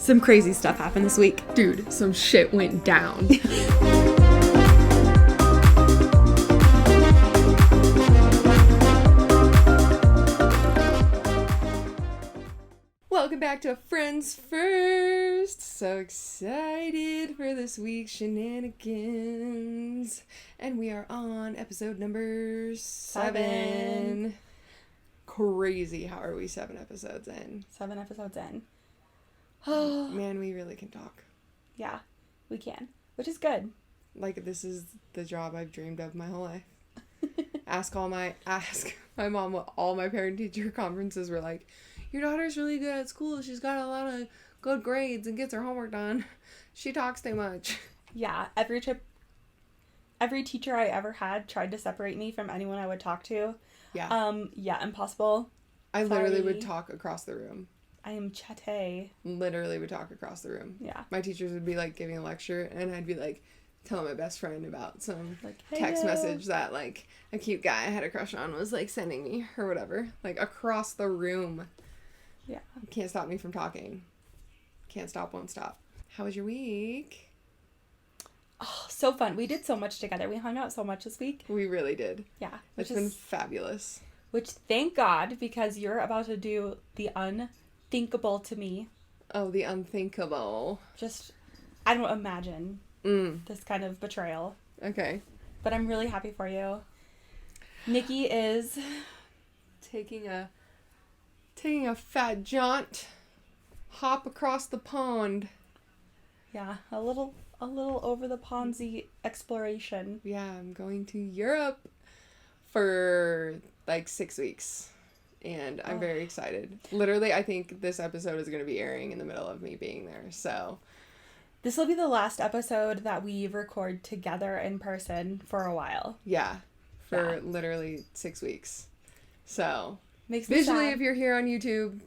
Some crazy stuff happened this week. Dude, some shit went down. Welcome back to Friends First. So excited for this week's shenanigans. And we are on episode number 7. Crazy. How are we 7 episodes in? 7 episodes in. Oh, man, we really can talk. Yeah, we can. Which is good. Like, this is the job I've dreamed of my whole life. Ask my mom what all my parent-teacher conferences were like. Your daughter's really good at school. She's got a lot of good grades and gets her homework done. She talks too much. Yeah, every teacher I ever had tried to separate me from anyone I would talk to. Yeah. Yeah, impossible. I literally would talk across the room. I am chatty. Literally would talk across the room. Yeah. My teachers would be, like, giving a lecture, and I'd be, like, telling my best friend about some like, text message that, like, a cute guy I had a crush on was, like, sending me or whatever. Like, across the room. Yeah. Can't stop me from talking. Can't stop, won't stop. How was your week? Oh, so fun. We did so much together. We hung out so much this week. We really did. Yeah. It's been fabulous. Which, thank God, because you're about to do the unthinkable to me. Oh, the unthinkable. Just, I don't imagine this kind of betrayal. Okay. But I'm really happy for you. Nikki is taking a fat jaunt, hop across the pond. Yeah, a little over the pondsy exploration. Yeah, I'm going to Europe for like 6 weeks, and I'm very excited. Literally, I think this episode is going to be airing in the middle of me being there, so. This will be the last episode that we record together in person for a while. Yeah, for literally 6 weeks. So. Makes me visually, sad. if you're here on YouTube.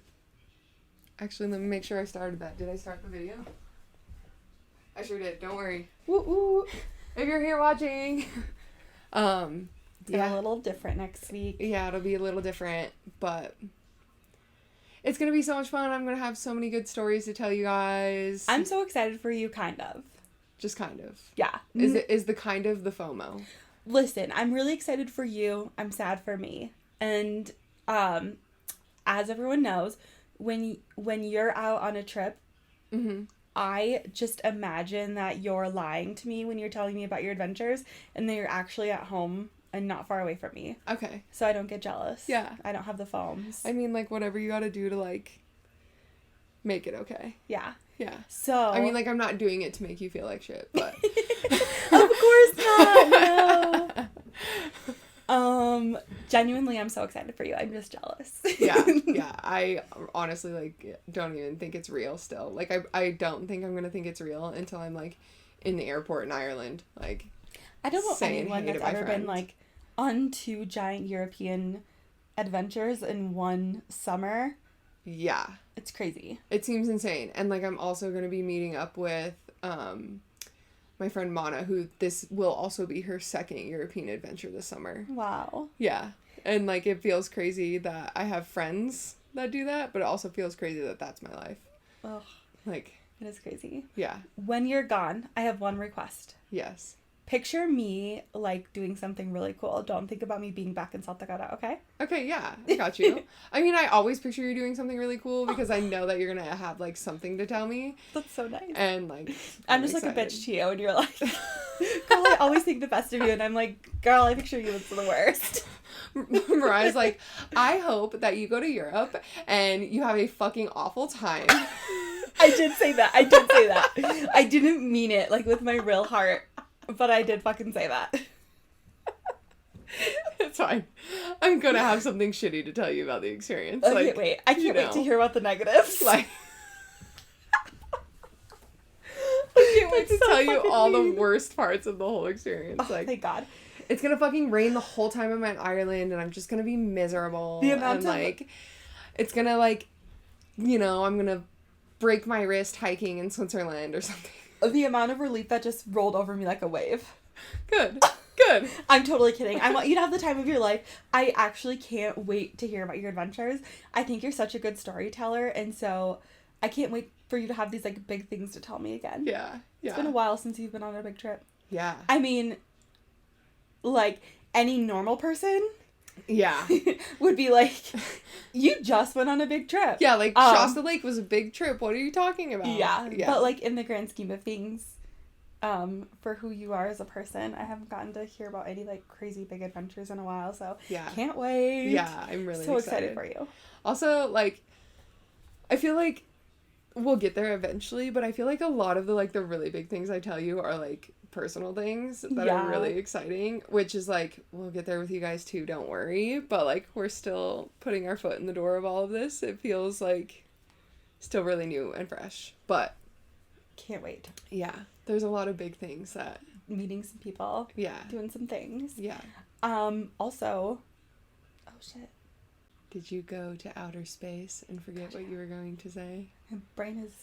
Actually, let me make sure I started that. Did I start the video? I sure did. Don't worry. Woo woo. If you're here watching. It's a little different next week. Yeah, it'll be a little different, but it's gonna be so much fun. I'm gonna have so many good stories to tell you guys. I'm so excited for you, kind of. Just kind of. Yeah. Is the kind of the FOMO? Listen, I'm really excited for you. I'm sad for me. And as everyone knows, when you're out on a trip, I just imagine that you're lying to me when you're telling me about your adventures, and that you're actually at home and not far away from me. Okay. So I don't get jealous. Yeah. I don't have the foams. I mean, like, whatever you gotta do to, like, make it okay. Yeah. Yeah. So. I mean, like, I'm not doing it to make you feel like shit, but. Of course not, no. Genuinely, I'm so excited for you. I'm just jealous. Yeah. I honestly, like, don't even think it's real still. Like, I don't think I'm gonna think it's real until I'm, like, in the airport in Ireland. Like, I don't know anyone that's ever been, like, on 2 giant European adventures in one summer. Yeah. It's crazy. It seems insane. And, like, I'm also gonna be meeting up with, my friend Mana, who this will also be her 2nd European adventure this summer. Wow. Yeah. And, like, it feels crazy that I have friends that do that, but it also feels crazy that that's my life. Ugh. Like. It is crazy. Yeah. When you're gone, I have one request. Yes. Picture me, like, doing something really cool. Don't think about me being back in South Dakota, okay? Okay, yeah. I got you. I mean, I always picture you doing something really cool because I know that you're gonna have, like, something to tell me. That's so nice. And, like, I'm just excited. Like a bitch to you, and you're like, girl, I always think the best of you, and I'm like, girl, I picture you as the worst. Mariah's like, I hope that you go to Europe and you have a fucking awful time. I did say that. I didn't mean it, like, with my real heart, but I did fucking say that. It's fine. I'm gonna have something shitty to tell you about the experience. Okay, like, wait. I can't wait to hear about the negatives. Like, I can't wait to tell you all the worst parts of the whole experience. Oh, like, thank God. It's gonna fucking rain the whole time I'm in Ireland, and I'm just gonna be miserable. The amount and, like, it's gonna, like, you know, I'm gonna break my wrist hiking in Switzerland or something. The amount of relief that just rolled over me like a wave. Good. I'm totally kidding. I want you to have the time of your life. I actually can't wait to hear about your adventures. I think you're such a good storyteller, and so I can't wait for you to have these like big things to tell me again. Yeah. It's been a while since you've been on a big trip. Yeah. I mean, like any normal person Yeah. would be like, you just went on a big trip. Yeah, like Shasta Lake was a big trip. What are you talking about? Yeah. But like in the grand scheme of things, for who you are as a person, I haven't gotten to hear about any like crazy big adventures in a while, so yeah, can't wait. Yeah, I'm really so excited for you. Also, like, I feel like we'll get there eventually, but I feel like a lot of the really big things I tell you are like personal things that are really exciting, which is like, we'll get there with you guys too, don't worry, but like we're still putting our foot in the door of all of this. It feels like still really new and fresh, but can't wait. Yeah, there's a lot of big things that meeting some people, doing some things. Also, oh shit, did you go to outer space and forget what you were going to say? My brain is,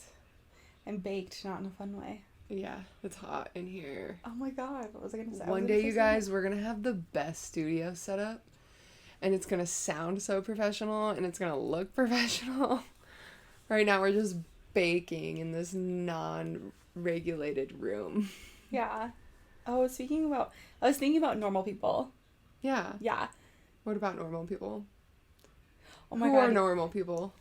I'm baked, not in a fun way. Yeah, it's hot in here. Oh my god, what was I gonna say? One day, you guys, we're gonna have the best studio set up, and it's gonna sound so professional, and it's gonna look professional. Right now, we're just baking in this non-regulated room. Yeah. Oh, I was thinking about normal people. Yeah. Yeah. What about normal people? Oh my god. Who are normal people?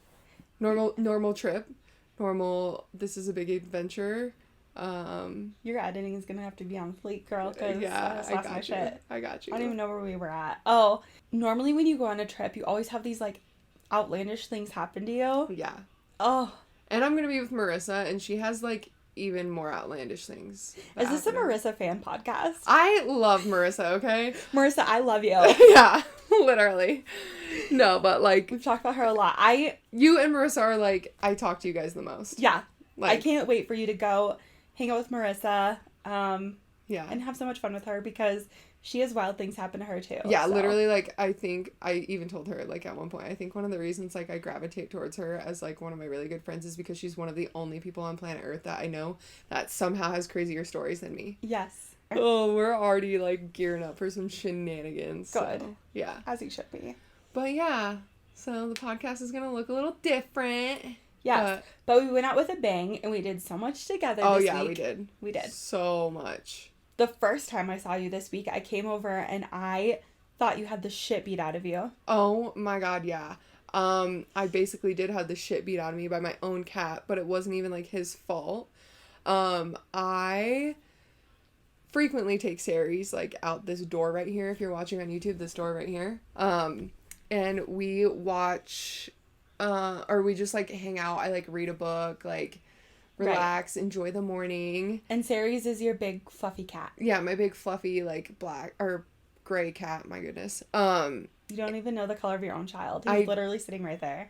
Normal trip. Normal, this is a big adventure. Your editing is gonna have to be on fleek, girl, because I got you. I got you. I don't even know where we were at. Oh, normally when you go on a trip, you always have these like outlandish things happen to you. Yeah. Oh. And I'm gonna be with Marissa, and she has like even more outlandish things. Is this a Marissa fan podcast? I love Marissa, okay? Marissa, I love you. Yeah, literally. No, but like, we've talked about her a lot. You and Marissa are like, I talk to you guys the most. Yeah. Like, I can't wait for you to go hang out with Marissa. Yeah. And have so much fun with her because she has wild things happen to her too. Yeah, so. Literally, like, I think I even told her, like, at one point, I think one of the reasons, like, I gravitate towards her as, like, one of my really good friends is because she's one of the only people on planet Earth that I know that somehow has crazier stories than me. Yes. Oh, we're already, like, gearing up for some shenanigans. Good. So, yeah. As you should be. But, yeah. So, the podcast is gonna look a little different. Yes. But we went out with a bang, and we did so much together this week. Oh, yeah, we did. We did. So much. The first time I saw you this week, I came over and I thought you had the shit beat out of you. Oh my god, yeah. I basically did have the shit beat out of me by my own cat, but it wasn't even like his fault. I frequently take Saries like out this door right here. If you're watching on YouTube, this door right here. And we watch, or we just like hang out. I like read a book, like relax, enjoy the morning. And Saries is your big fluffy cat. Yeah, my big fluffy like black or gray cat, my goodness. You don't even know the color of your own child. He's literally sitting right there.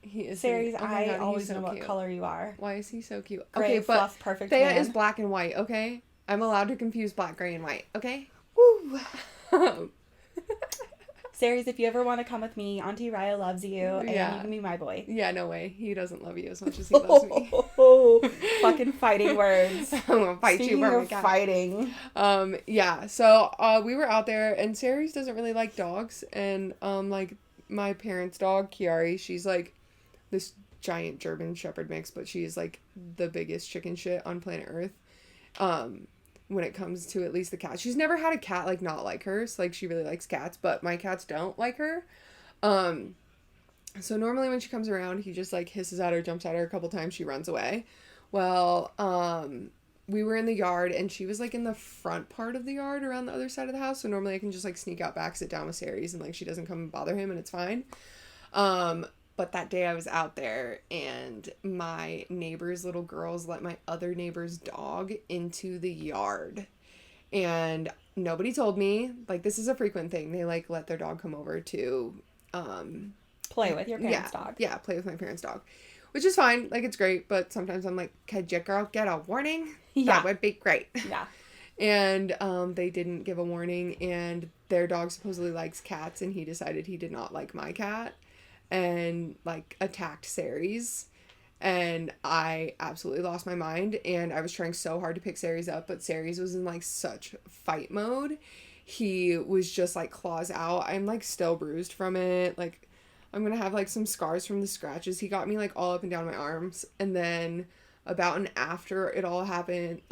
He is. Saries, I always know what color you are. Why is he so cute? Gray, okay, fluff, but perfect Thea man. is black and white, okay? I'm allowed to confuse black, gray, and white, okay? Woo! Saries, if you ever want to come with me, Auntie Raya loves you, and you can be my boy. Yeah, no way. He doesn't love you as much as he loves me. Fucking fighting words. I'm gonna fight Speaking you for of fighting. Yeah, so we were out there, and Saries doesn't really like dogs, and like my parents' dog, Kiari, she's like this giant German Shepherd mix, but she's like the biggest chicken shit on planet Earth. When it comes to at least the cat. She's never had a cat like not like her. So like she really likes cats, but my cats don't like her. So normally when she comes around, he just like hisses at her, jumps at her a couple times, she runs away. Well, we were in the yard and she was like in the front part of the yard around the other side of the house. So normally I can just like sneak out back, sit down with Saries, and like she doesn't come and bother him and it's fine. But that day I was out there and my neighbor's little girls let my other neighbor's dog into the yard. And nobody told me. Like, this is a frequent thing. They, like, let their dog come over to... play with your parents' dog. Yeah, play with my parents' dog. Which is fine. Like, it's great. But sometimes I'm like, could your girl get a warning? Yeah. That would be great. Yeah. And they didn't give a warning. And their dog supposedly likes cats. And he decided he did not like my cat. And like attacked Saries, and I absolutely lost my mind, and I was trying so hard to pick Saries up, but Saries was in like such fight mode. He was just like claws out. I'm like still bruised from it. Like I'm gonna have like some scars from the scratches he got me like all up and down my arms. And then about an hour after it all happened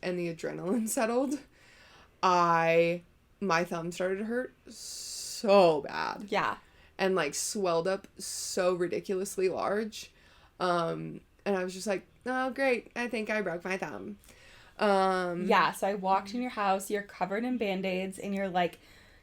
and the adrenaline settled, my thumb started to hurt so bad. Yeah. And like swelled up so ridiculously large. And I was just like, oh great, I think I broke my thumb. Yeah, so I walked in your house, you're covered in band-aids, and you're like,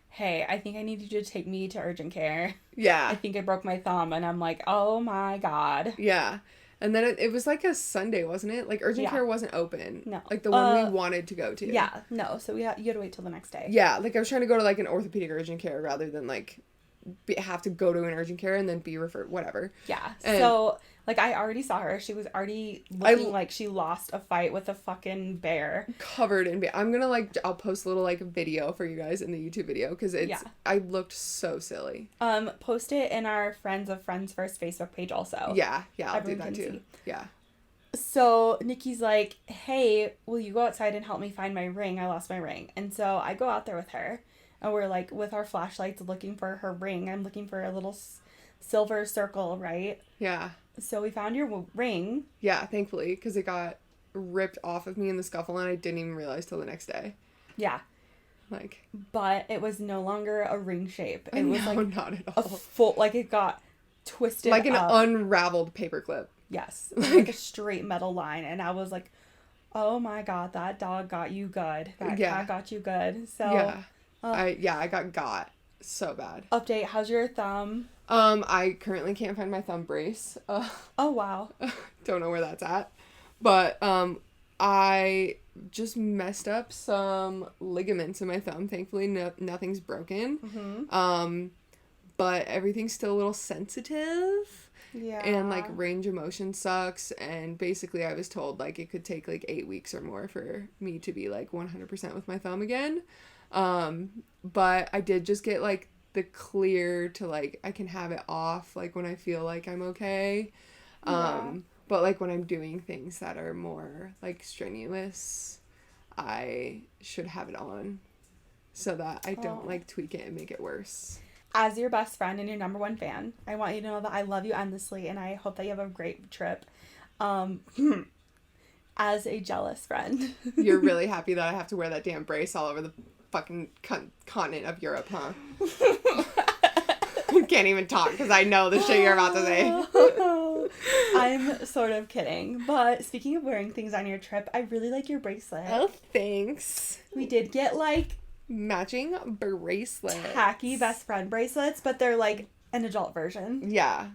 hey, I think I need you to take me to urgent care. Yeah. I think I broke my thumb, and I'm like, oh my God. Yeah. And then it was like a Sunday, wasn't it? Like urgent care wasn't open. No. Like the one we wanted to go to. Yeah, no, so you had to wait till the next day. Yeah, like I was trying to go to like an orthopedic urgent care rather than like have to go to an urgent care and then be referred, whatever. Yeah, so like I already saw her. She was already looking like she lost a fight with a fucking bear. Covered in I'm gonna like, I'll post a little like video for you guys in the YouTube video because I looked so silly. Post it in our Friends of Friends First Facebook page also. Yeah, I'll do that too. See. Yeah. So Nikki's like, hey, will you go outside and help me find my ring? I lost my ring. And so I go out there with her and we're like with our flashlights looking for her ring. I'm looking for a little silver circle, right? Yeah. So we found your ring. Yeah, thankfully, because it got ripped off of me in the scuffle and I didn't even realize till the next day. Yeah. Like. But it was no longer a ring shape. It was like not at all. a full, like it got twisted like an up. Unraveled paperclip. Yes. Like a straight metal line. And I was like, oh my God, that dog got you good. That cat got you good. So. Yeah. I got so bad. Update, how's your thumb? I currently can't find my thumb brace. Oh, wow. Don't know where that's at. But, I just messed up some ligaments in my thumb. Thankfully, nothing's broken. Mm-hmm. But everything's still a little sensitive. Yeah. And, like, range of motion sucks. And basically, I was told, like, it could take, like, 8 weeks or more for me to be, like, 100% with my thumb again. But I did just get, like, the clear to, like, I can have it off, like, when I feel like I'm okay. But, like, when I'm doing things that are more, like, strenuous, I should have it on so that I don't, like, tweak it and make it worse. As your best friend and your number one fan, I want you to know that I love you endlessly and I hope that you have a great trip. As a jealous friend. You're really happy that I have to wear that damn brace all over the fucking continent of Europe, huh? Can't even talk because I know the shit you're about to say. I'm sort of kidding. But speaking of wearing things on your trip, I really like your bracelet. Oh, thanks. We did get like matching bracelets. Tacky best friend bracelets, but they're like an adult version. Yeah.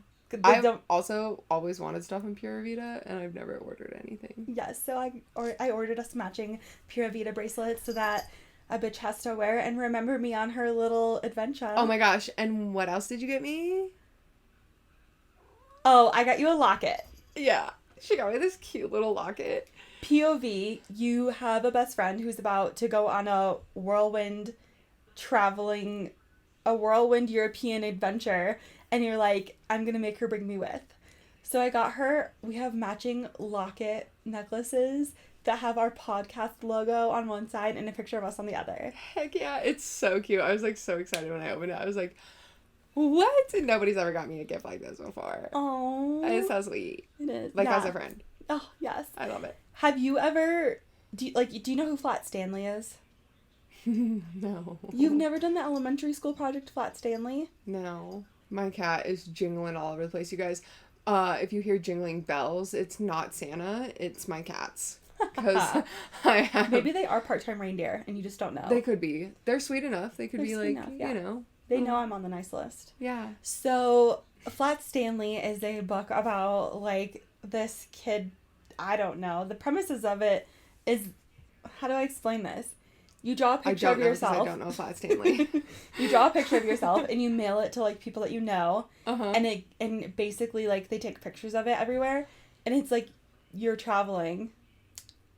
I've also always wanted stuff in Pura Vida, and I've never ordered anything. Yes, so I ordered us matching Pura Vida bracelets so that a bitch has to wear and remember me on her little adventure. Oh my gosh, and what else did you get me? Oh, I got you a locket. Yeah, she got me this cute little locket. POV, you have a best friend who's about to go on a whirlwind European adventure, and you're like, I'm gonna make her bring me with. So I got her, we have matching locket necklaces that have our podcast logo on one side and a picture of us on the other. Heck yeah, it's so cute. I was like so excited when I opened it. I was like, what? And nobody's ever got me a gift like this before. Oh, it's so sweet. It is. Like as a friend. Oh, yes. I love it. Have you ever, do you know who Flat Stanley is? No. You've never done the elementary school project Flat Stanley? No. My cat is jingling all over the place, you guys. If you hear jingling bells, it's not Santa, it's my cats. Because maybe they are part-time reindeer and you just don't know. They could be. They're sweet enough. They could be like, you know. They know I'm on the nice list. Yeah. So, Flat Stanley is a book about, like, this kid, I don't know. The premises of it is, how do I explain this? You draw a picture of yourself. I don't know Flat Stanley. You draw a picture of yourself and you mail it to, like, people that you know. Uh-huh. And basically, like, they take pictures of it everywhere. And it's like, you're traveling.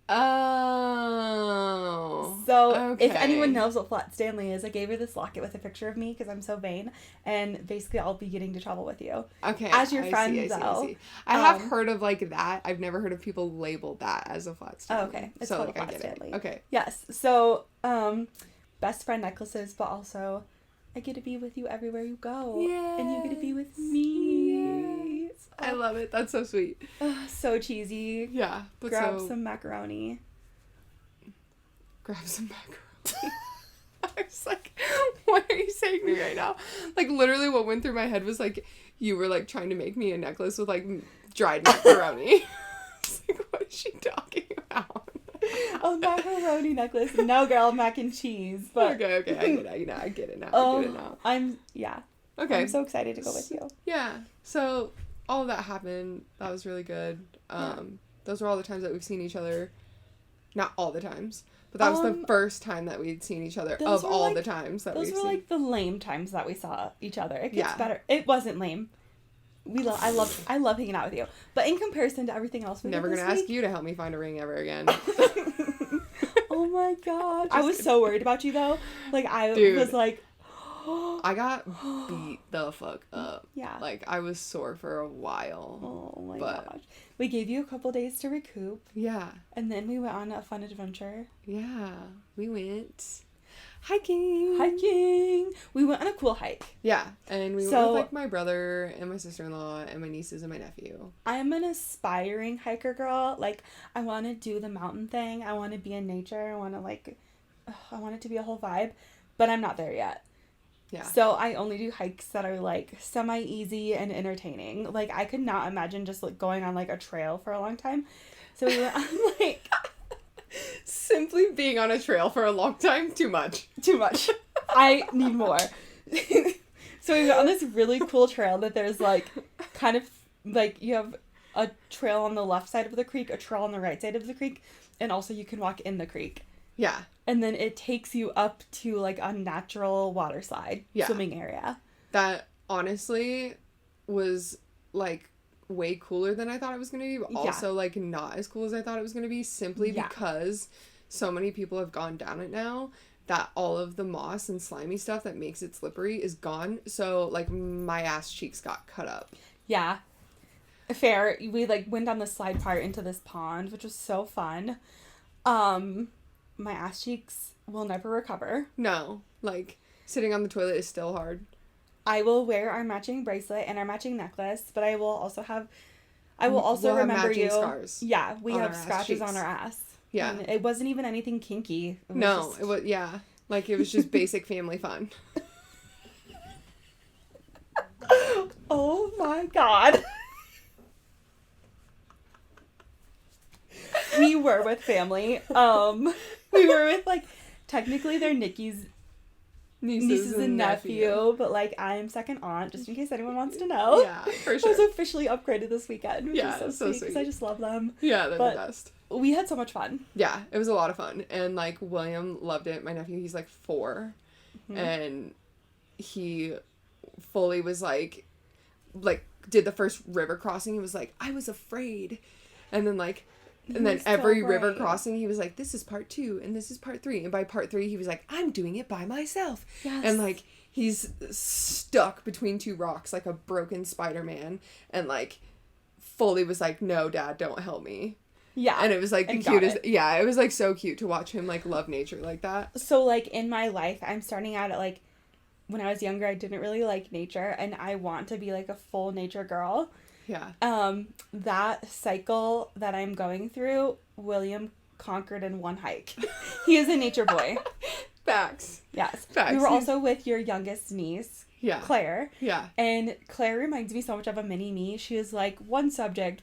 Oh. So, okay. If anyone knows what Flat Stanley is, I gave her this locket with a picture of me because I'm so vain. And basically, I'll be getting to travel with you. Okay. As your friend, though. I have heard of, like, that. I've never heard of people label that as a Flat Stanley. Oh, okay. It's called Flat Stanley. Okay. Yes. So, best friend necklaces, but also I get to be with you everywhere you go. Yes. And you get to be with me. Yes. I love it. That's so sweet. So cheesy. Yeah. Grab some macaroni. Grab some macaroni. I was like, what are you saying to me right now? Like, literally what went through my head was, like, you were, like, trying to make me a necklace with, like, dried macaroni. I was like, what is she talking about? A macaroni necklace. No, girl, mac and cheese. But Okay, I get it now. Yeah. Okay. I'm so excited to go with you. Yeah. So, all of that happened. That was really good. Those were all the times that we've seen each other. Not all the times. But that was the first time that we'd seen each other of all the times that we've seen. Those were like the lame times that we saw each other. It gets better. It wasn't lame. I love hanging out with you. But in comparison to everything else we did Never this gonna week, ask you to help me find a ring ever again. Oh my god. I was so worried about you though. Like was like I got beat the fuck up. Yeah. Like I was sore for a while. Oh my gosh. We gave you a couple days to recoup. Yeah. And then we went on a fun adventure. Yeah. We went hiking. We went on a cool hike. Yeah. And we went with like my brother and my sister-in-law and my nieces and my nephew. I'm an aspiring hiker girl. Like I want to do the mountain thing. I want to be in nature. I want it to be a whole vibe, but I'm not there yet. Yeah. So I only do hikes that are like semi-easy and entertaining. Like I could not imagine just like going on like a trail for a long time. So we went on like simply being on a trail for a long time, too much. I need more. So we went on this really cool trail that there's like kind of like you have a trail on the left side of the creek, a trail on the right side of the creek, and also you can walk in the creek. Yeah. And then it takes you up to like a natural water slide swimming area. That honestly was like way cooler than I thought it was going to be, but also like not as cool as I thought it was going to be, simply because so many people have gone down it now that all of the moss and slimy stuff that makes it slippery is gone. So like my ass cheeks got cut up. Yeah. Fair. We like went down the slide part into this pond, which was so fun. My ass cheeks will never recover. No. Like, sitting on the toilet is still hard. I will wear our matching bracelet and our matching necklace, but I will also remember you. Scars. Yeah, we have scratches on our ass. Yeah. And it wasn't even anything kinky. It was like it was just basic family fun. Oh my god. We were with family. We were with, like, technically they're Nikki's nieces and nephew, but, like, I'm second aunt, just in case anyone wants to know. Yeah, for sure. I was officially upgraded this weekend, which is so sweet, because I just love them. Yeah, they're the best. We had so much fun. Yeah, it was a lot of fun, and, like, William loved it. My nephew, he's, like, 4, and he fully was, like, did the first river crossing. He was like, I was afraid, and then, like, and then every river crossing, he was like, this is part 2, and this is part 3. And by part 3, he was like, I'm doing it by myself. Yes. And, like, he's stuck between 2 rocks like a broken Spider-Man. And, like, fully was like, no, Dad, don't help me. Yeah. And it was, like, the cutest. Yeah, it was, like, so cute to watch him, like, love nature like that. So, like, in my life, I'm starting out at, like, when I was younger, I didn't really like nature. And I want to be, like, a full nature girl. Yeah. That cycle that I'm going through, William conquered in one hike. He is a nature boy. Facts. Yes. Facts. We were also with your youngest niece, Claire. Yeah. And Claire reminds me so much of a mini me. She is like one subject,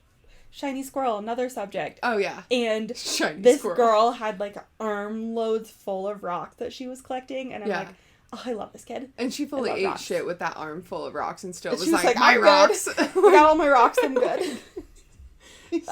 shiny squirrel, another subject. Oh, yeah. And shiny this squirrel. Girl had like armloads full of rocks that she was collecting. And I'm like, oh, I love this kid. And she fully ate shit with that arm full of rocks and still was like, my rocks. I got all my rocks. I'm good.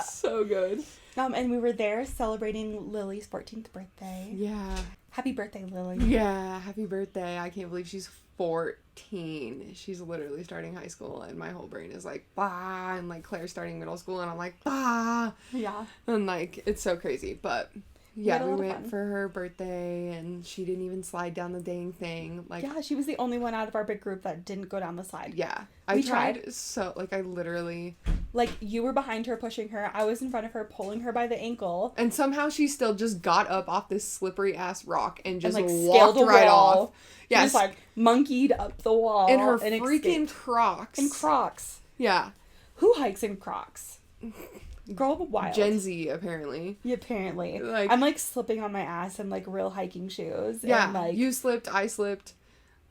So good. And we were there celebrating Lily's 14th birthday. Yeah. Happy birthday, Lily. Yeah, happy birthday. I can't believe she's 14. She's literally starting high school, and my whole brain is like, bah. And like Claire's starting middle school, and I'm like, bah. Yeah. And like, it's so crazy, but Yeah, we went for her birthday, and she didn't even slide down the dang thing. Like, yeah, she was the only one out of our big group that didn't go down the slide. Yeah. I tried so, like, I literally... Like, you were behind her pushing her. I was in front of her pulling her by the ankle. And somehow she still just got up off this slippery-ass rock and just walked right off. Yeah, just, like, monkeyed up the wall. In her freaking Crocs. In Crocs. Yeah. Who hikes in Crocs? Girl wild. Gen Z, apparently. Yeah, apparently. Like, I'm, like, slipping on my ass in, like, real hiking shoes. Yeah, and, like, you slipped, I slipped.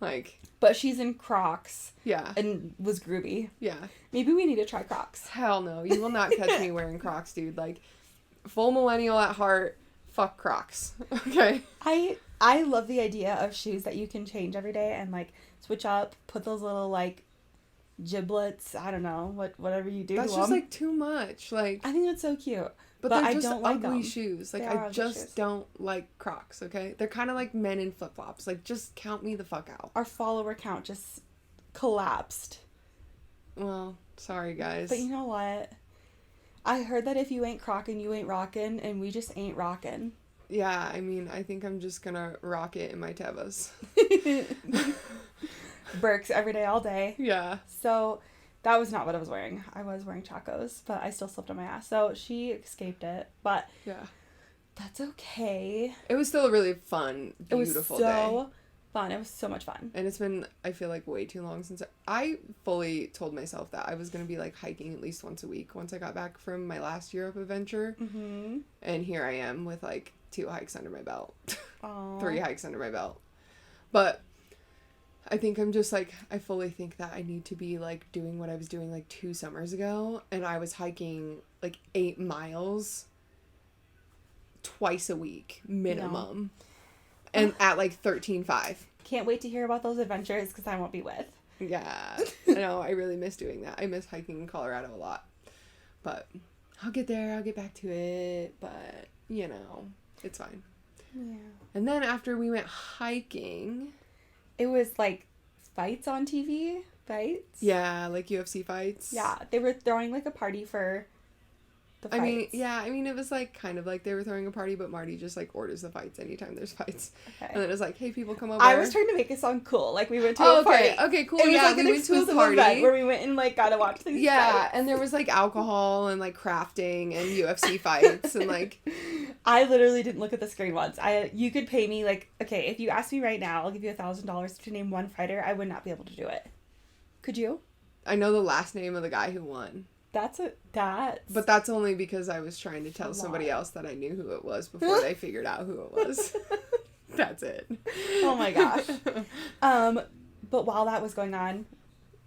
Like... But she's in Crocs. Yeah. And was groovy. Yeah. Maybe we need to try Crocs. Hell no. You will not catch me wearing Crocs, dude. Like, full millennial at heart. Fuck Crocs. Okay? I love the idea of shoes that you can change every day and, like, switch up, put those little, like, giblets, I don't know, whatever you do That's to just, them. like, too much. Like, I think that's so cute. But they're I just don't like ugly them. shoes. Like, They are I ugly just shoes. don't like Crocs, okay? They're kind of like men in flip-flops. Like, just count me the fuck out. Our follower count just collapsed. Well, sorry, guys. But you know what? I heard that if you ain't crockin', you ain't rockin', and we just ain't rockin'. Yeah, I mean, I think I'm just gonna rock it in my Tevas. Birks every day, all day. Yeah. So... That was not what I was wearing. I was wearing Chacos, but I still slipped on my ass. So she escaped it, but yeah, that's okay. It was still a really fun, beautiful day. It was so fun. It was so much fun. And it's been, I feel like, way too long since I fully told myself that I was going to be, like, hiking at least once a week once I got back from my last Europe adventure. Mm-hmm. And here I am with, like, 2 hikes under my belt. Aww. 3 hikes under my belt. But... I think I'm just, like, I fully think that I need to be, like, doing what I was doing, like, 2 summers ago. And I was hiking, like, 8 miles twice a week, minimum. No. And at, like, 13.5. Can't wait to hear about those adventures, because I won't be with. Yeah. I know, I really miss doing that. I miss hiking in Colorado a lot. But I'll get there, I'll get back to it. But, you know, it's fine. Yeah. And then after we went hiking... It was, like, fights on TV. Fights? Yeah, like UFC fights. Yeah, they were throwing, like, a party for the fights. I mean, it was, like, kind of like they were throwing a party, but Marty just, like, orders the fights anytime there's fights. Okay. And then it was like, hey, people, come over. I was trying to make it sound cool. Like, we went to a party. Okay, cool. It was, yeah, like, we an went to a exclusive event where we went and, like, got to watch these fights. And there was, like, alcohol and, like, crafting and UFC fights and, like... I literally didn't look at the screen once. You could pay me, like, okay, if you ask me right now, I'll give you $1,000 to name one fighter. I would not be able to do it. Could you? I know the last name of the guy who won. But that's only because I was trying to tell somebody else that I knew who it was before they figured out who it was. That's it. Oh my gosh. But while that was going on,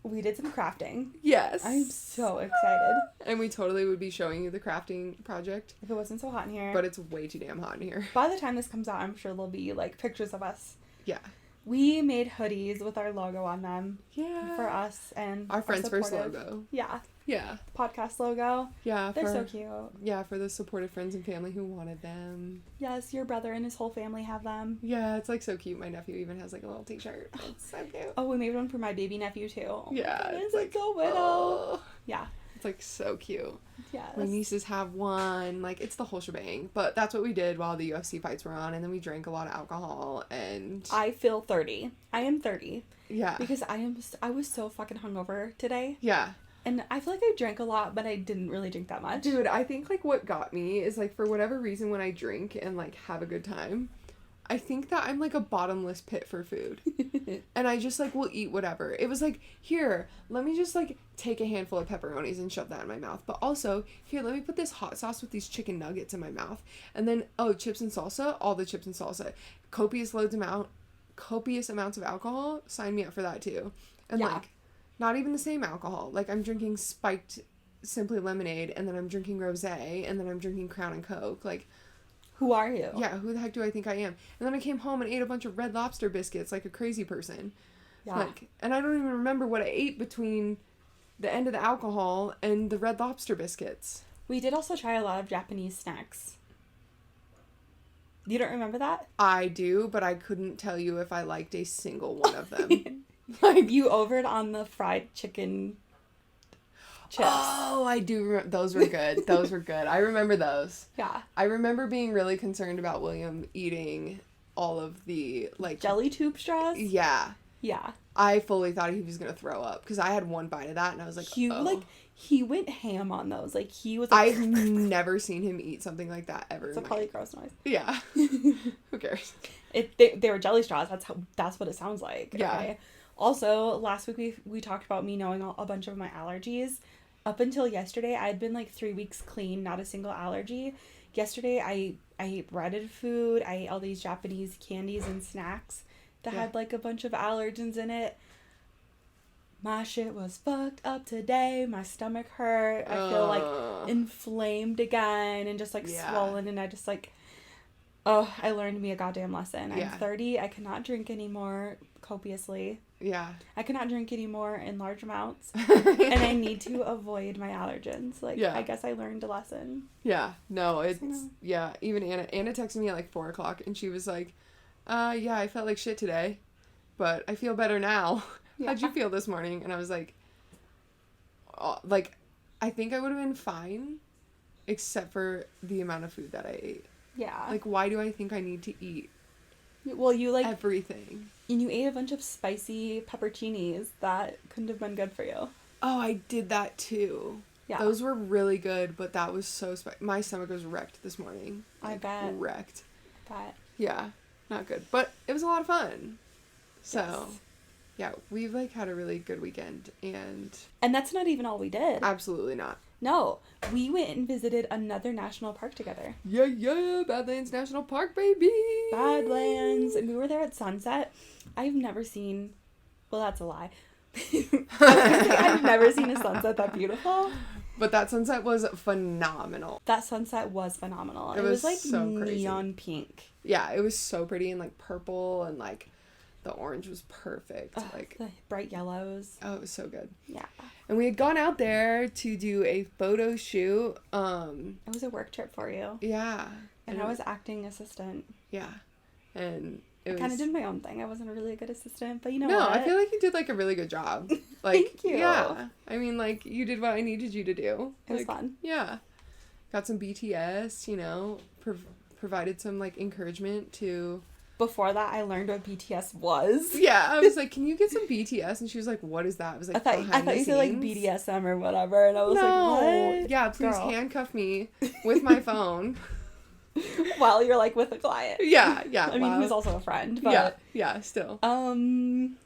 we did some crafting. Yes. I'm so excited. And we totally would be showing you the crafting project. If it wasn't so hot in here. But it's way too damn hot in here. By the time this comes out, I'm sure there'll be, like, pictures of us. Yeah. We made hoodies with our logo on them. Yeah. For us and our Friends First logo. Yeah. Yeah. Podcast logo. Yeah. They're so cute. Yeah, for the supportive friends and family who wanted them. Yes, your brother and his whole family have them. Yeah, it's, like, so cute. My nephew even has, like, a little t-shirt. It's so cute. Oh, we made one for my baby nephew, too. Oh, yeah. It's like, so little. Oh. Yeah. It's, like, so cute. Yeah. My nieces have one. Like, it's the whole shebang. But that's what we did while the UFC fights were on. And then we drank a lot of alcohol. And... I feel 30. I am 30. Yeah. Because I was so fucking hungover today. Yeah. And I feel like I drank a lot, but I didn't really drink that much. Dude, I think, like, what got me is, like, for whatever reason when I drink and, like, have a good time, I think that I'm, like, a bottomless pit for food. And I just, like, will eat whatever. It was like, here, let me just, like, take a handful of pepperonis and shove that in my mouth. But also, here, let me put this hot sauce with these chicken nuggets in my mouth. And then, oh, chips and salsa, all the chips and salsa. Copious amounts of alcohol, sign me up for that, too. And, like... Not even the same alcohol. Like, I'm drinking spiked Simply Lemonade, and then I'm drinking Rosé, and then I'm drinking Crown and Coke. Like, who are you? Yeah, who the heck do I think I am? And then I came home and ate a bunch of Red Lobster biscuits like a crazy person. Yeah. Like, and I don't even remember what I ate between the end of the alcohol and the Red Lobster biscuits. We did also try a lot of Japanese snacks. You don't remember that? I do, but I couldn't tell you if I liked a single one of them. Like, you overed on the fried chicken. chips. Oh, I do. Those were good. Those were good. I remember those. Yeah. I remember being really concerned about William eating all of the, like... Jelly tube straws? Yeah. Yeah. I fully thought he was going to throw up because I had one bite of that and I was like, He went ham on those. Like, he was like... I've never seen him eat something like that ever. It's probably a gross noise. Yeah. Who cares? They were jelly straws. That's what it sounds like. Yeah. Okay. Also, last week we talked about me knowing a bunch of my allergies. Up until yesterday, I'd been like 3 weeks clean, not a single allergy. Yesterday, I ate breaded food. I ate all these Japanese candies and snacks that had like a bunch of allergens in it. My shit was fucked up today. My stomach hurt. I feel like inflamed again and just like swollen. And I just like, I learned me a goddamn lesson. I'm 30. I cannot drink anymore copiously. Yeah. I cannot drink anymore in large amounts. And I need to avoid my allergens. Like, I guess I learned a lesson. Yeah. No, it's, yeah. Even Anna texted me at like 4 o'clock and she was like, yeah, I felt like shit today, but I feel better now. Yeah. How'd you feel this morning? And I was like, I think I would have been fine, except for the amount of food that I ate. Yeah. Like, why do I think I need to eat Well, you like... everything? And you ate a bunch of spicy pepperoncinis. That couldn't have been good for you. Oh, I did that too. Yeah. Those were really good, but that was so spicy. My stomach was wrecked this morning. I bet. Wrecked. I bet. Yeah. Not good. But it was a lot of fun. So... Yes. Yeah, we've, like, had a really good weekend, and... And that's not even all we did. Absolutely not. No. We went and visited another national park together. Yeah, Badlands National Park, baby! Badlands. And we were there at sunset. I've never seen... Well, that's a lie. I've never seen a sunset that beautiful. But that sunset was phenomenal. That sunset was phenomenal. It was like, so neon pink. Yeah, it was so pretty, and, like, purple, and, like... The orange was perfect. Like the bright yellows. Oh, it was so good. Yeah. And we had gone out there to do a photo shoot. It was a work trip for you. Yeah. And I was acting assistant. Yeah. And I kind of did my own thing. I wasn't a really good assistant, but you know what? No, I feel like you did like a really good job. Like, Thank you. Yeah. I mean, like, you did what I needed you to do. It was fun. Yeah. Got some BTS, you know, provided some like encouragement to... Before that, I learned what BTS was. Yeah, I was like, "Can you get some BTS?" And she was like, "What is that?" I was like, "I thought you said like BDSM or whatever," and I was like, "What?" Yeah, please handcuff me with my phone while you're like with a client. Yeah. I mean, who's also a friend, but yeah, still.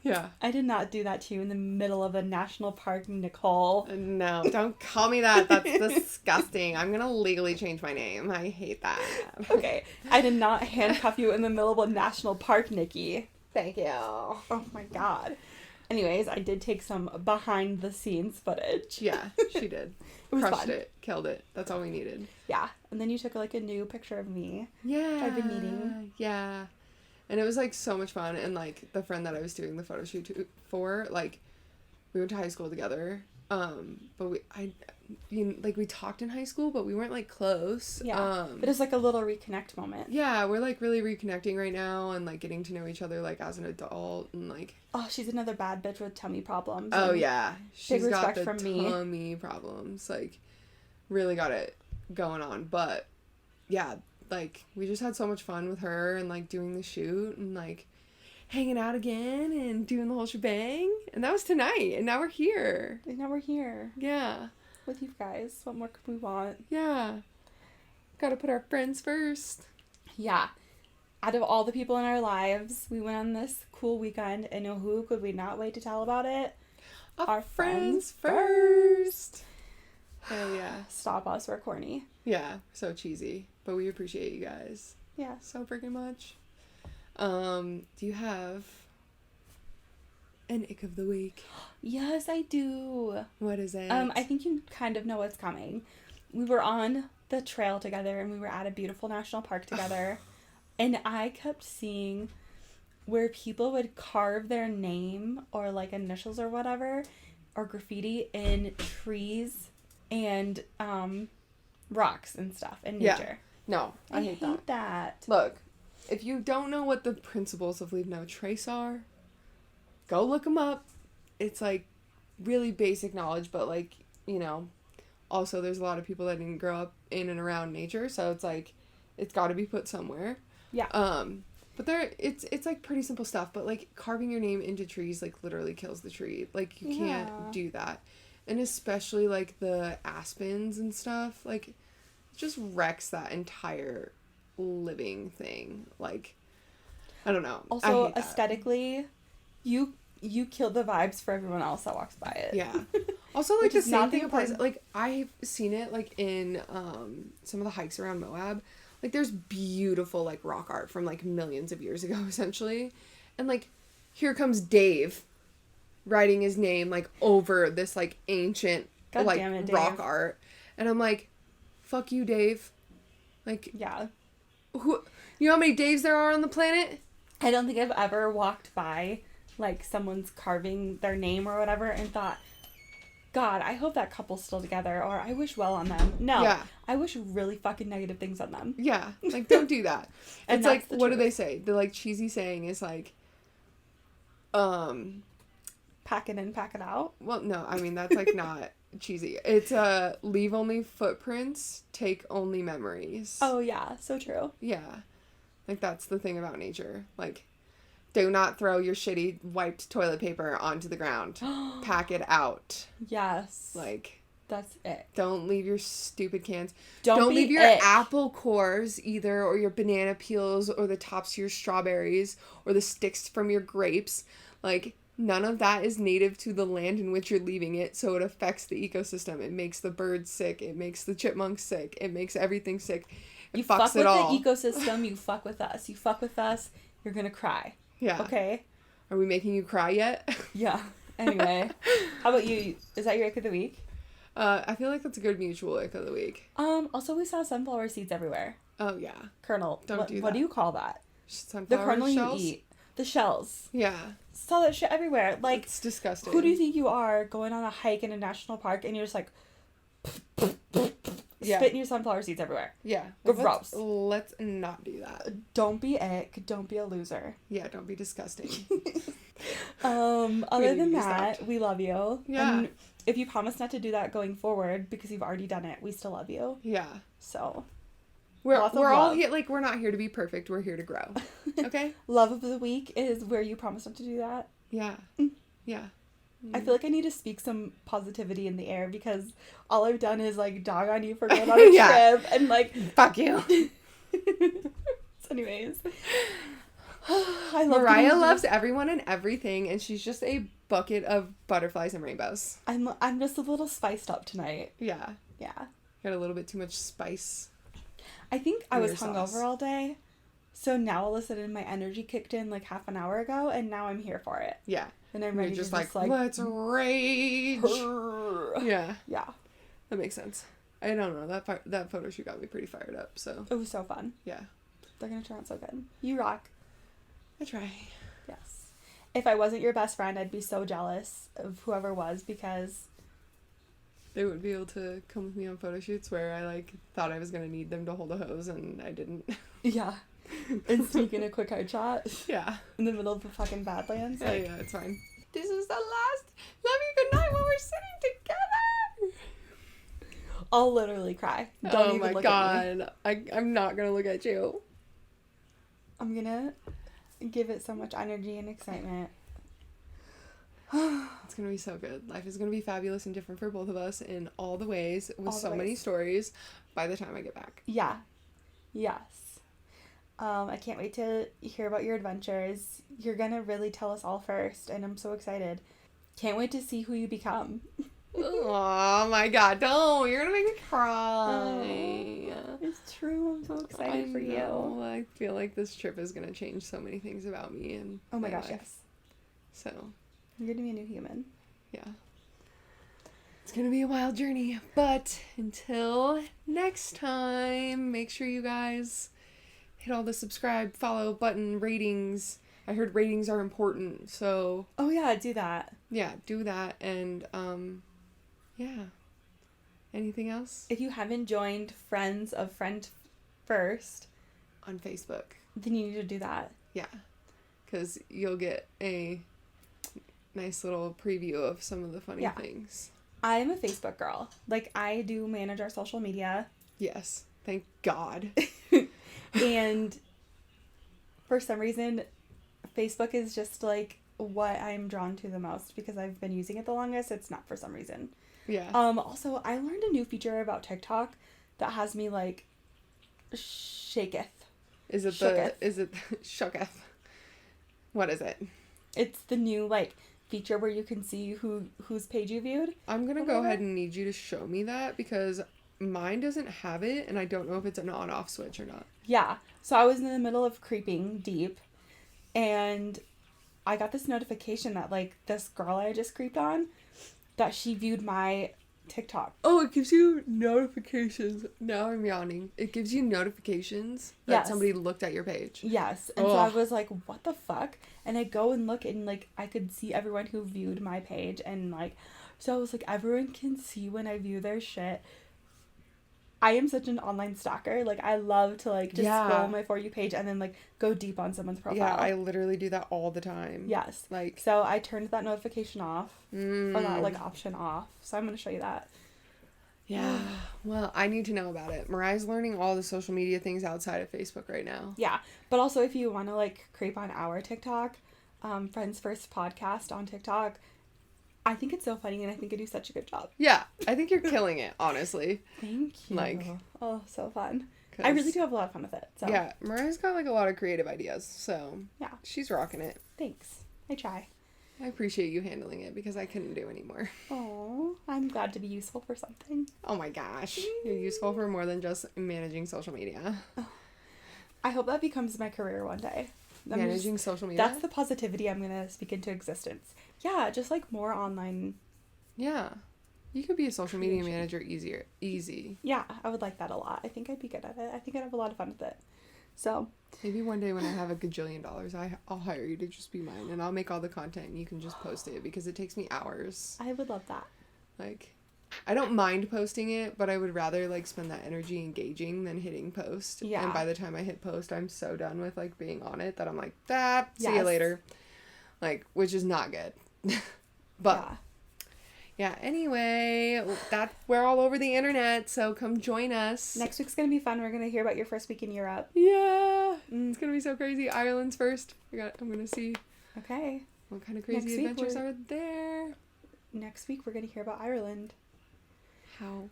Yeah. I did not do that to you in the middle of a national park, Nicole. No, don't call me that. That's disgusting. I'm gonna legally change my name. I hate that. Okay, I did not handcuff you in the middle of a national park, Nikki. Thank you. Oh my god. Anyways, I did take some behind the scenes footage. Yeah, she did. It was Crushed fun. it. Killed it. That's all we needed. Yeah. And then you took like a new picture of me. Yeah. Which I've been needing. Yeah. And it was like so much fun. And like the friend that I was doing the photo shoot for, like we went to high school together. But we talked in high school, but we weren't like close. Yeah. But it's like a little reconnect moment. Yeah, we're like really reconnecting right now and like getting to know each other like as an adult and like. Oh, she's another bad bitch with tummy problems. Oh yeah, she's got the from tummy problems. Like, really got it going on. But yeah, like we just had so much fun with her and like doing the shoot and like hanging out again and doing the whole shebang. And that was tonight. And now we're here. Yeah. With you guys. What more could we want? Yeah. Gotta put our friends first. Yeah. Out of all the people in our lives, we went on this cool weekend, and who could we not wait to tell about it? Our friends first. Oh yeah. Stop us, we're corny. Yeah, so cheesy. But we appreciate you guys. Yeah. So freaking much. Do you have an ick of the week? Yes, I do. What is it? I think you kind of know what's coming. We were on the trail together, and we were at a beautiful national park together, and I kept seeing where people would carve their name or like initials or whatever, or graffiti in trees and rocks and stuff in nature. Yeah. No, I hate that. Look, if you don't know what the principles of leave no trace are, go look them up. It's like really basic knowledge, but like you know, also there's a lot of people that didn't grow up in and around nature, so it's like it's got to be put somewhere. Yeah. But it's like pretty simple stuff, but like carving your name into trees like literally kills the tree. Like you can't do that. And especially like the aspens and stuff, like it just wrecks that entire living thing. Like I don't know. Also aesthetically, you kill the vibes for everyone else that walks by it. Yeah. Also, like, the same thing applies, important. like, I've seen it, like, in, some of the hikes around Moab. Like, there's beautiful, like, rock art from, like, millions of years ago, essentially. And, like, here comes Dave writing his name, like, over this, like, ancient, God like, damn it, rock Dave. art. And I'm like, fuck you, Dave. Like, Yeah. who, you know how many Daves there are on the planet? I don't think I've ever walked by, like, someone's carving their name or whatever and thought, God, I hope that couple's still together, or I wish well on them. No. Yeah. I wish really fucking negative things on them. Yeah. Like, don't do that. And It's that's like, the what do truth. they say? The, like, cheesy saying is, like, Pack it in, pack it out. well, no, I mean, that's, like, not cheesy. It's, leave only footprints, take only memories. Oh, yeah. So true. Yeah. Like, that's the thing about nature. Like, do not throw your shitty wiped toilet paper onto the ground. Pack it out. Yes. Like, That's it. don't leave your stupid cans. Don't be leave your ick. apple cores either, or your banana peels, or the tops of your strawberries, or the sticks from your grapes. Like, none of that is native to the land in which you're leaving it, so it affects the ecosystem. It makes the birds sick. It makes the chipmunks sick. It makes everything sick. It You fucks fuck it with all. the ecosystem, you fuck with us. You fuck with us, you're gonna cry. Yeah. Okay? Are we making you cry yet? Yeah. Anyway. How about you? Is that your ick of the week? I feel like that's a good mutual ick of the week. Also we saw sunflower seeds everywhere. Oh, yeah. Kernel. Don't what, do What that. do you call that? The Sunflower kernel shells? you eat. The shells. Yeah. Saw that shit everywhere. Like, It's disgusting. who do you think you are going on a hike in a national park and you're just like Yeah. spitting your sunflower seeds everywhere? Yeah. Gross. Let's not do that. Don't be ick. Don't be a loser. Yeah, don't be disgusting. Other need to than be that, stopped. we love you. Yeah. And if you promise not to do that going forward because you've already done it, we still love you. Yeah. So, We're Lots of all love. here, like, we're not here to be perfect. We're here to grow. Okay? love of the week is where you promise not to do that. Yeah. Yeah. I feel like I need to speak some positivity in the air because all I've done is like dog on you for going on a Yeah. trip and like Fuck you. so anyways. I love Mariah getting to- loves everyone and everything, and she's just a bucket of butterflies and rainbows. I'm just a little spiced up tonight. Yeah. Yeah. Got a little bit too much spice. I think I In was your hungover sauce. all day. So now all of a sudden my energy kicked in like half an hour ago and now I'm here for it. Yeah. And I'm You're ready just to like, let's rage. Yeah. Yeah. That makes sense. I don't know. That photo shoot got me pretty fired up, so. It was so fun. Yeah. They're gonna turn out so good. You rock. I try. Yes. If I wasn't your best friend, I'd be so jealous of whoever was because They would be able to come with me on photo shoots where I, like, thought I was going to need them to hold a hose, and I didn't. yeah. And sneak in a quick headshot Yeah. in the middle of the fucking Badlands. Yeah, Like, yeah, it's fine. This is the last love you good night while we're sitting together. I'll literally cry. Don't Oh even my look at me. god. I'm not going to look at you. I'm gonna give it so much energy and excitement. It's going to be so good. Life is going to be fabulous and different for both of us in all the ways with All the so many ways. stories by the time I get back. Yeah. Yes. I can't wait to hear about your adventures. You're gonna really tell us all first, and I'm so excited. Can't wait to see who you become. Oh my god, don't. You're going to make me cry. It's true. I'm so excited for you. know. I feel like this trip is going to change so many things about me and Oh my my gosh, life. yes. So, You're gonna be a new human. yeah. It's going to be a wild journey. But until next time, make sure you guys hit all the subscribe, follow button, ratings. I heard ratings are important. So, Oh yeah, do that. yeah, do that. And, yeah. Anything else? If you haven't joined Friends of Friend First, On Facebook. then you need to do that. Yeah. Because you'll get a nice little preview of some of the funny Yeah. things. I'm a Facebook girl. Like, I do manage our social media. Yes. Thank God. And for some reason, Facebook is just, like, what I'm drawn to the most because I've been using it the longest. It's not for some reason. Yeah. Also, I learned a new feature about TikTok that has me, like, shaketh. Shooketh? What is it? It's the new, like, feature where you can see whose page you viewed. I'm gonna go ahead and need you to show me that because mine doesn't have it and I don't know if it's an on-off switch or not. Yeah. So I was in the middle of creeping deep and I got this notification that, like, this girl I just creeped on, that she viewed my TikTok. Oh, it gives you notifications. Now I'm yawning. It gives you notifications that somebody looked at your page. Yes. And so I was like, what the fuck? And I go and look and, like, I could see everyone who viewed my page. And, like, so I was like, everyone can see when I view their shit. I am such an online stalker. Like, I love to, like, just scroll my For You page and then, like, go deep on someone's profile. Yeah, I literally do that all the time. Yes. Like, so I turned that notification off. Or that, like, option off. So I'm going to show you that. Yeah. Well, I need to know about it. Mariah's learning all the social media things outside of Facebook right now. Yeah. But also, if you want to, like, creep on our TikTok, Friends First Podcast on TikTok, I think it's so funny and I think I do such a good job. Yeah. I think you're killing it, honestly. Thank you. Like, oh, so fun. I really do have a lot of fun with it. So. Yeah. Mariah's got, like, a lot of creative ideas. So, yeah. She's rocking it. Thanks. I try. I appreciate you handling it because I couldn't do anymore. Oh, I'm glad to be useful for something. Oh my gosh. You're useful for more than just managing social media. I hope that becomes my career one day. Managing social media? That's the positivity I'm going to speak into existence. Yeah, just like more online. Yeah. You could be a social media manager easy. Yeah, I would like that a lot. I think I'd be good at it. I think I'd have a lot of fun with it. So. Maybe one day when I have $1 gajillion, I'll hire you to just be mine and I'll make all the content and you can just post it because it takes me hours. I would love that. Like, I don't mind posting it, but I would rather, like, spend that energy engaging than hitting post. Yeah. And by the time I hit post, I'm so done with, like, being on it that I'm like, see you later. Like, which is not good. But, yeah, anyway, we're all over the internet, so come join us. Next week's going to be fun. We're going to hear about your first week in Europe. Yeah. It's going to be so crazy. Ireland's first. I'm going to see. Okay. What kind of crazy adventures are there? Next week, we're going to hear about Ireland. How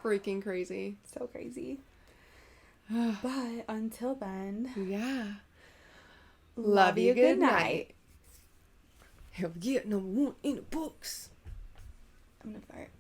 freaking crazy. So crazy. But until then. Yeah. Love you. Good night. Hell yeah, #1 in the books. I'm going to fart.